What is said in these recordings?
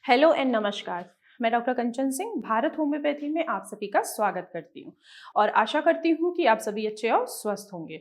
Hello and नमस्कार। मैं doctor कंचन Singh Bharat homeopathy में आप सभी का स्वागत करती हूँ और आशा करती हूँ कि आप सभी अच्छे और स्वस्थ होंगे।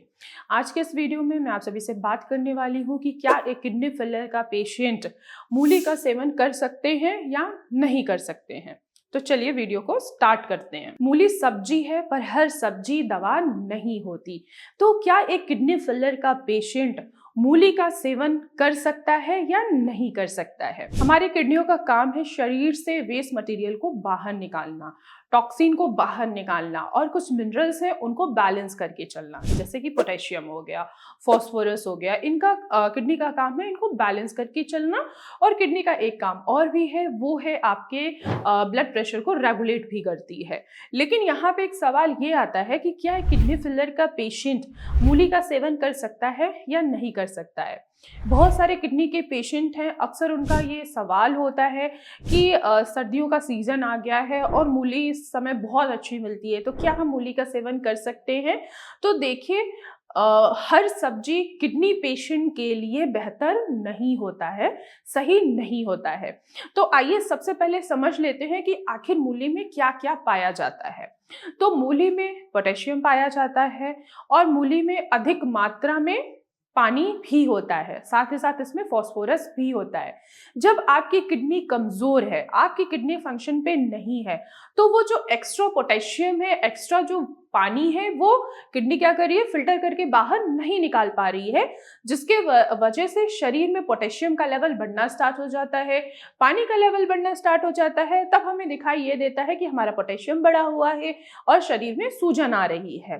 आज के इस वीडियो में मैं आप सभी से बात करने वाली हूँ कि क्या एक किडनी फेलियर का पेशेंट मूली का सेवन कर सकते हैं या नहीं कर सकते हैं। तो चलिए वीडियो को स्टार्ट करते हैं। मूली सब्जी है पर हर सब्जी दवा नहीं होती। तो क्या एक किडनी फेलियर का पेशेंट मूली का सेवन कर सकता है या नहीं कर सकता है। हमारे किडनियों का काम है शरीर से वेस्ट मटेरियल को बाहर निकालना, टॉक्सिन को बाहर निकालना और कुछ मिनरल्स हैं उनको बैलेंस करके चलना, जैसे कि पोटेशियम हो गया, फॉस्फोरस हो गया। इनका किडनी का काम है इनको बैलेंस करके चलना। और किडनी का एक काम और भी है, वो है आपके ब्लड प्रेशर को रेगुलेट भी करती है। लेकिन यहाँ पे एक सवाल ये आता है कि क्या किडनी फेलियर का पेशेंट मूली का सेवन कर सकता है या नहीं कर सकता है। बहुत सारे किडनी के पेशेंट हैं, अक्सर उनका ये सवाल होता है कि सर्दियों का सीजन आ गया है और मूली इस समय बहुत अच्छी मिलती है, तो क्या हम मूली का सेवन कर सकते हैं। तो देखिए, हर सब्जी किडनी पेशेंट के लिए बेहतर नहीं होता है, सही नहीं होता है। तो आइए सबसे पहले समझ लेते हैं कि आखिर मूली में क्या क्या पाया जाता है। तो मूली में पोटेशियम पाया जाता है और मूली में अधिक मात्रा में पानी भी होता है, साथ ही साथ इसमें फास्फोरस भी होता है। जब आपकी किडनी कमजोर है, आपकी किडनी फंक्शन पे नहीं है, तो वो जो एक्स्ट्रा पोटेशियम है, एक्स्ट्रा जो पानी है, वो किडनी क्या कर रही है, फिल्टर करके बाहर नहीं निकाल पा रही है, जिसके वजह से शरीर में पोटेशियम का लेवल बढ़ना स्टार्ट हो जाता है, पानी का लेवल बढ़ना स्टार्ट हो जाता है। तब हमें दिखाई ये देता है कि हमारा पोटेशियम बढ़ा हुआ है और शरीर में सूजन आ रही है।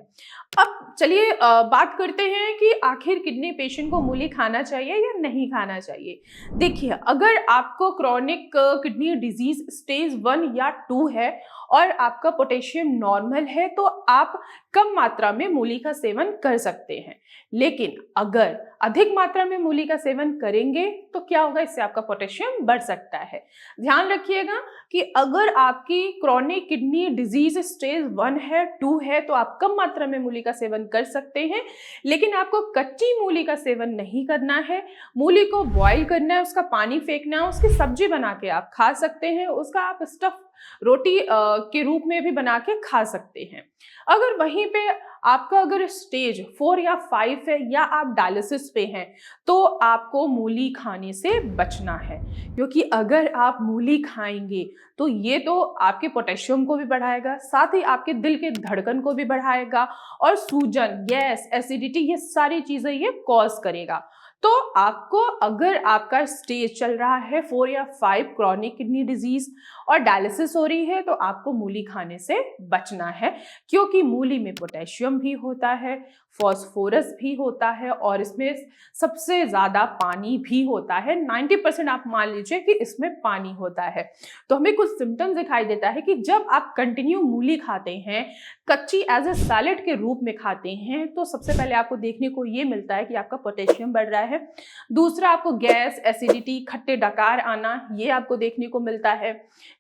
अब चलिए बात करते हैं कि आखिर किडनी पेशेंट को मूली खाना चाहिए या नहीं खाना चाहिए। देखिए, अगर आपको क्रॉनिक किडनी डिजीज स्टेज 1 या 2 है और आपका पोटेशियम नॉर्मल है, तो आप कम मात्रा में मूली का सेवन कर सकते हैं। लेकिन अगर अधिक मात्रा में मूली का सेवन करेंगे तो क्या होगा, इससे आपका पोटेशियम बढ़ सकता है। ध्यान रखिएगा कि अगर आपकी क्रॉनिक किडनी डिजीज स्टेज 1 है, 2 है, तो आप कम मात्रा में मूली का सेवन कर सकते हैं। लेकिन आपको कच्ची मूली का सेवन नहीं करना है। मूली को बॉईल करना है, उसका पानी फेंकना है, उसकी सब्जी बना के आप खा सकते हैं, उसका आप स्टफ रोटी के रूप में भी बना के खा सकते हैं। अगर वहीं पे आपका अगर स्टेज 4 या 5 है या आप डायलिसिस पे हैं, तो आपको मूली खाने से बचना है, क्योंकि अगर आप मूली खाएंगे तो ये तो आपके पोटेशियम को भी बढ़ाएगा, साथ ही आपके दिल के धड़कन को भी बढ़ाएगा और सूजन, गैस, एसिडिटी, ये सारी चीजें ये कॉज करेगा। तो आपको, अगर आपका स्टेज चल रहा है 4 या 5 क्रॉनिक किडनी डिजीज और डायलिसिस हो रही है, तो आपको मूली खाने से बचना है, क्योंकि मूली में पोटेशियम भी होता है, फॉस्फोरस भी होता है और इसमें सबसे ज्यादा पानी भी होता है। 90% आप मान लीजिए कि इसमें पानी होता है। तो हमें कुछ सिम्टम्स दिखाई देता है कि जब आप कंटिन्यू मूली खाते हैं, कच्ची एज ए सैलेड के रूप में खाते हैं, तो सबसे पहले आपको देखने को ये मिलता है कि आपका पोटेशियम बढ़ रहा है। दूसरा, आपको गैस, एसिडिटी, खट्टे डकार आना, ये आपको देखने को मिलता है।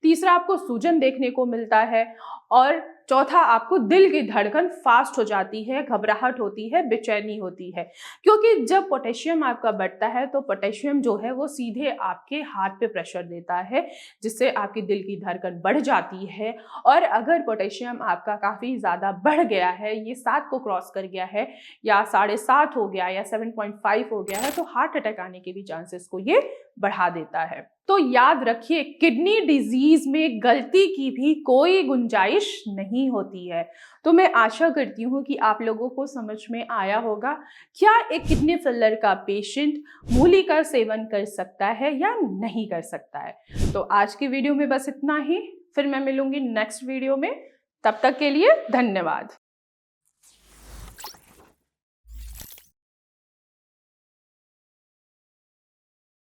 तीसरा, आपको सूजन देखने को मिलता है। और चौथा, आपको दिल की धड़कन फास्ट हो जाती है, घबराहट होती है, बेचैनी होती है, क्योंकि जब पोटेशियम आपका बढ़ता है तो पोटेशियम जो है वो सीधे आपके हार्ट पे प्रेशर देता है, जिससे आपकी दिल की धड़कन बढ़ जाती है। और अगर पोटेशियम आपका काफ़ी ज़्यादा बढ़ गया है, ये 7 को क्रॉस कर गया है या 7.5 हो गया या 7.5 हो गया है, तो हार्ट अटैक आने के भी चांसेस को ये बढ़ा देता है। तो याद रखिए, किडनी डिजीज में गलती की भी कोई गुंजाइश नहीं होती है। तो मैं आशा करती हूँ कि आप लोगों को समझ में आया होगा, क्या एक किडनी फेलियर का पेशेंट मूली का सेवन कर सकता है या नहीं कर सकता है। तो आज की वीडियो में बस इतना ही, फिर मैं मिलूंगी नेक्स्ट वीडियो में। तब तक के लिए धन्यवाद।